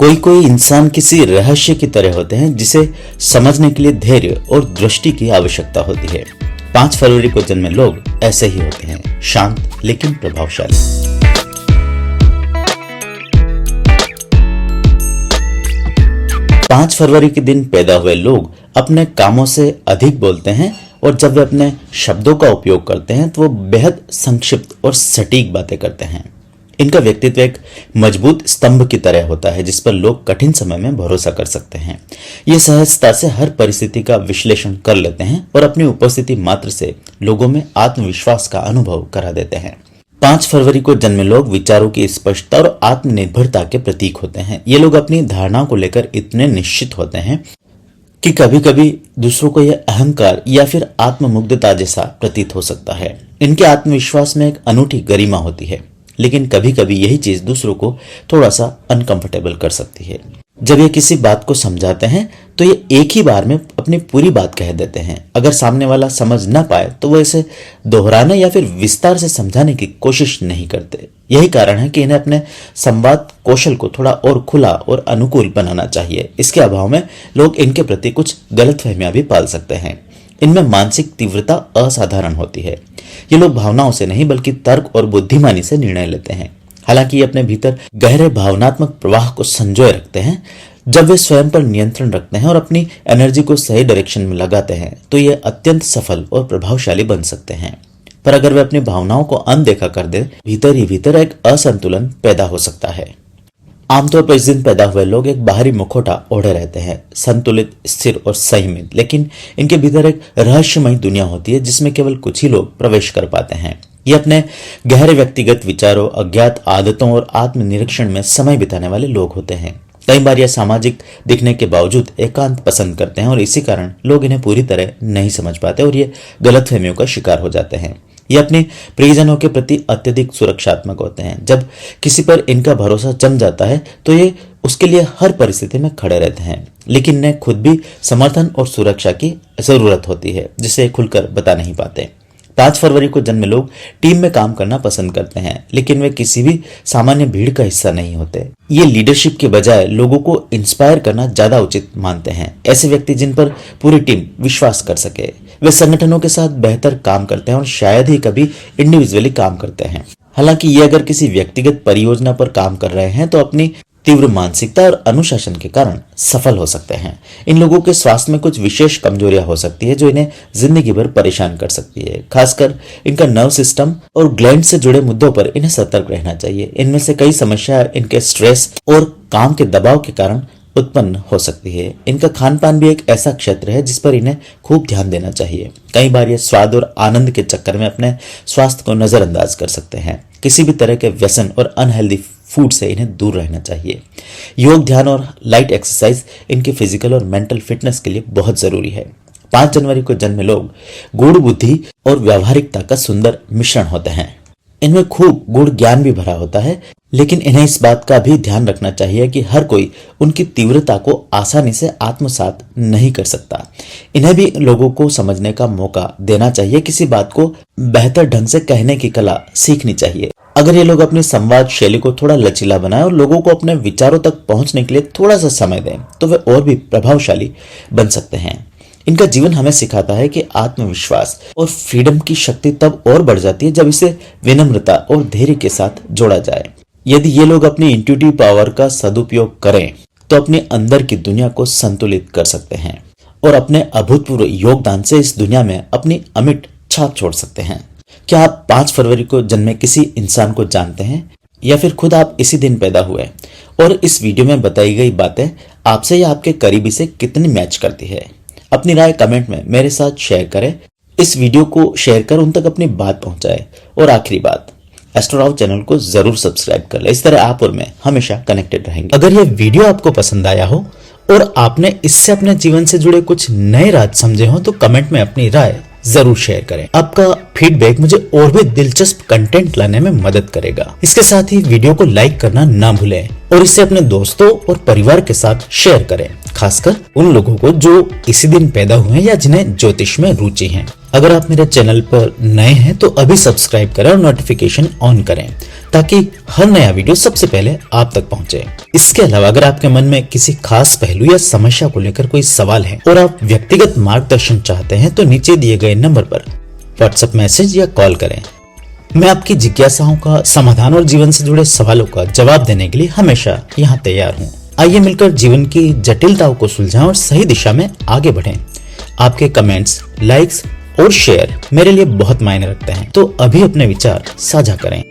कोई कोई इंसान किसी रहस्य की तरह होते हैं जिसे समझने के लिए धैर्य और दृष्टि की आवश्यकता होती है। 5 फरवरी को जन्मे लोग ऐसे ही होते हैं, शांत लेकिन प्रभावशाली। 5 फरवरी के दिन पैदा हुए लोग अपने कामों से अधिक बोलते हैं और जब वे अपने शब्दों का उपयोग करते हैं तो वो बेहद संक्षिप्त और सटीक बातें करते हैं। इनका व्यक्तित्व एक मजबूत स्तंभ की तरह होता है जिस पर लोग कठिन समय में भरोसा कर सकते हैं। ये सहजता से हर परिस्थिति का विश्लेषण कर लेते हैं और अपनी उपस्थिति मात्र से लोगों में आत्मविश्वास का अनुभव करा देते हैं। 5 फरवरी को जन्मे लोग विचारों की स्पष्टता और आत्मनिर्भरता के प्रतीक होते हैं। ये लोग अपनी धारणाओं को लेकर इतने निश्चित होते हैं कि कभी कभी दूसरों को यह अहंकार या फिर आत्ममुग्धता जैसा प्रतीत हो सकता है। इनके आत्मविश्वास में एक अनूठी गरिमा होती है, लेकिन कभी कभी यही चीज दूसरों को थोड़ा सा अनकंफर्टेबल कर सकती है। जब ये किसी बात को समझाते हैं तो ये एक ही बार में अपनी पूरी बात कह देते हैं। अगर सामने वाला समझ ना पाए तो वो इसे दोहराने या फिर विस्तार से समझाने की कोशिश नहीं करते। यही कारण है कि इन्हें अपने संवाद कौशल को थोड़ा और खुला और अनुकूल बनाना चाहिए। इसके अभाव में लोग इनके प्रति कुछ गलतफहमियां भी पाल सकते हैं। इनमें मानसिक तीव्रता असाधारण होती है। ये लोग भावनाओं से नहीं बल्कि तर्क और बुद्धिमानी से निर्णय लेते हैं। हालांकि ये अपने भीतर गहरे भावनात्मक प्रवाह को संजोए रखते हैं। जब वे स्वयं पर नियंत्रण रखते हैं और अपनी एनर्जी को सही डायरेक्शन में लगाते हैं तो ये अत्यंत सफल और प्रभावशाली बन सकते हैं। पर अगर वे अपनी भावनाओं को अनदेखा कर दे, भीतर ही भीतर एक असंतुलन पैदा हो सकता है। आमतौर पर इस दिन पैदा हुए लोग एक बाहरी मुखौटा ओढ़े रहते हैं, संतुलित, स्थिर और संयमित, लेकिन इनके भीतर एक रहस्यमय दुनिया होती है जिसमें केवल कुछ ही लोग प्रवेश कर पाते हैं। ये अपने गहरे व्यक्तिगत विचारों, अज्ञात आदतों और आत्मनिरीक्षण में समय बिताने वाले लोग होते हैं। कई बार यह सामाजिक दिखने के बावजूद एकांत पसंद करते हैं और इसी कारण लोग इन्हें पूरी तरह नहीं समझ पाते और ये गलतफहमियों का शिकार हो जाते हैं। ये अपने प्रियजनों के प्रति अत्यधिक सुरक्षात्मक होते हैं। जब किसी पर इनका भरोसा जम जाता है तो ये उसके लिए हर परिस्थिति में खड़े रहते हैं, लेकिन इन्हें खुद भी समर्थन और सुरक्षा की जरूरत होती है जिसे खुलकर बता नहीं पाते। 5 फरवरी को जन्मे लोग टीम में काम करना पसंद करते हैं, लेकिन वे किसी भी सामान्य भीड़ का हिस्सा नहीं होते। ये लीडरशिप के बजाय लोगों को इंस्पायर करना ज्यादा उचित मानते हैं। ऐसे व्यक्ति जिन पर पूरी टीम विश्वास कर सके, वे संगठनों के साथ बेहतर काम करते हैं और शायद ही कभी इंडिविजुअली काम करते हैं। हालांकि ये अगर किसी व्यक्तिगत परियोजना पर काम कर रहे हैं तो अपनी तीव्र मानसिकता और अनुशासन के कारण सफल हो सकते हैं। इन लोगों के स्वास्थ्य में कुछ विशेष कमजोरियां हो सकती है जो इन्हें जिंदगी भर परेशान कर सकती है। खासकर इनका नर्व सिस्टम और ग्लैंड से जुड़े मुद्दों पर इन्हें सतर्क रहना चाहिए। इनमें से कई समस्या इनके स्ट्रेस और काम के दबाव के कारण उत्पन्न हो सकती है। इनका खान पान भी एक ऐसा क्षेत्र है जिस पर इन्हें खूब ध्यान देना चाहिए। कई बार ये स्वाद और आनंद के चक्कर में अपने स्वास्थ्य को नजरअंदाज कर सकते हैं। किसी भी तरह के व्यसन और अनहेल्दी फूड से इन्हें दूर रहना चाहिए। योग, ध्यान और लाइट एक्सरसाइज इनके फिजिकल और मेंटल फिटनेस के लिए बहुत जरूरी है। 5 जनवरी को जन्मे लोग गूढ़ बुद्धि और व्यावहारिकता का सुंदर मिश्रण होते हैं। इनमें खूब गूढ़ ज्ञान भी भरा होता है, लेकिन इन्हें इस बात का भी ध्यान रखना चाहिए कि हर कोई उनकी तीव्रता को आसानी से आत्मसात नहीं कर सकता। इन्हें भी लोगों को समझने का मौका देना चाहिए। किसी बात को बेहतर ढंग से कहने की कला सीखनी चाहिए। अगर ये लोग अपनी संवाद शैली को थोड़ा लचीला बनाएं और लोगों को अपने विचारों तक पहुंचने के लिए थोड़ा सा समय दें तो वे और भी प्रभावशाली बन सकते हैं। इनका जीवन हमें सिखाता है कि आत्मविश्वास और फ्रीडम की शक्ति तब और बढ़ जाती है जब इसे विनम्रता और धैर्य के साथ जोड़ा जाए। यदि ये लोग अपनी इंट्यूटिव पावर का सदुपयोग करें तो अपने अंदर की दुनिया को संतुलित कर सकते हैं और अपने अभूतपूर्व योगदान से इस दुनिया में अपनी अमिट छाप छोड़ सकते हैं। क्या आप 5 फरवरी को जन्मे किसी इंसान को जानते हैं या फिर खुद आप इसी दिन पैदा हुए और इस वीडियो में बताई गई बातें आपसे या आपके करीबी से कितनी मैच करती है? अपनी राय कमेंट में मेरे साथ शेयर करें। इस वीडियो को शेयर कर उन तक अपनी बात पहुंचाएं। और आखिरी बात, एस्ट्रोराव चैनल को जरूर सब्सक्राइब कर ले। इस तरह आप और मैं हमेशा कनेक्टेड रहेंगे। अगर यह वीडियो आपको पसंद आया हो और आपने इससे अपने जीवन से जुड़े कुछ नए राज समझे हो तो कमेंट में अपनी राय जरूर शेयर करें। आपका फीडबैक मुझे और भी दिलचस्प कंटेंट लाने में मदद करेगा। इसके साथ ही वीडियो को लाइक करना ना भूलें और इसे अपने दोस्तों और परिवार के साथ शेयर करें, खासकर उन लोगों को जो इसी दिन पैदा हुए हैं या जिन्हें ज्योतिष में रुचि है। अगर आप मेरे चैनल पर नए हैं तो अभी सब्सक्राइब करें और नोटिफिकेशन ऑन करें ताकि हर नया वीडियो सबसे पहले आप तक पहुंचे। इसके अलावा अगर आपके मन में किसी खास पहलू या समस्या को लेकर कोई सवाल है और आप व्यक्तिगत मार्गदर्शन चाहते हैं तो नीचे दिए गए नंबर पर व्हाट्सएप मैसेज या कॉल करें। मैं आपकी जिज्ञासाओं का समाधान और जीवन से जुड़े सवालों का जवाब देने के लिए हमेशा यहाँ तैयार हूँ। आइए मिलकर जीवन की जटिलताओं को सुलझाएं और सही दिशा में आगे बढ़ें। आपके कमेंट्स, लाइक्स और शेयर मेरे लिए बहुत मायने रखते हैं, तो अभी अपने विचार साझा करें।